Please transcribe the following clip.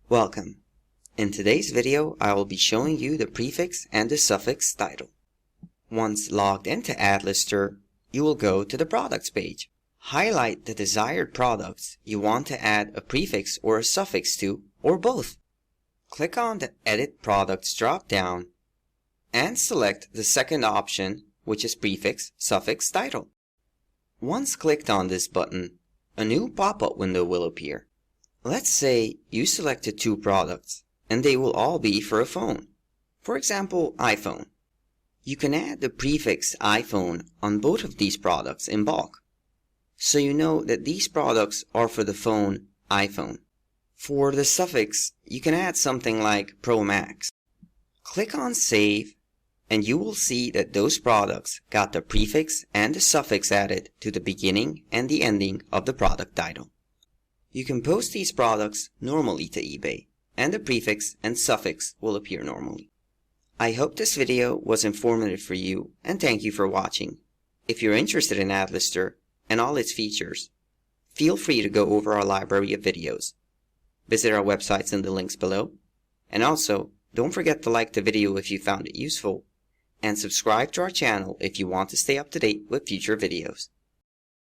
Welcome. In today's video, I will be showing you the prefix and the suffix title. Once logged into AdLister, you will go to the products page. Highlight the desired products you want to add a prefix or a suffix to, or both. Click on the Edit Products drop-down and select the second option, which is Prefix Suffix Title. Once clicked on this button, a new pop-up window will appear. Let's say you selected two products, and they will all be for a phone. For example, iPhone. You can add the prefix iPhone on both of these products in bulk, so you know that these products are for the phone iPhone. For the suffix, you can add something like Pro Max. Click on Save, and you will see that those products got the prefix and the suffix added to the beginning and the ending of the product title. You can post these products normally to eBay, and the prefix and suffix will appear normally. I hope this video was informative for you, and thank you for watching. If you're interested in AdLister and all its features, feel free to go over our library of videos. Visit our websites in the links below, and also don't forget to like the video if you found it useful, and subscribe to our channel if you want to stay up to date with future videos.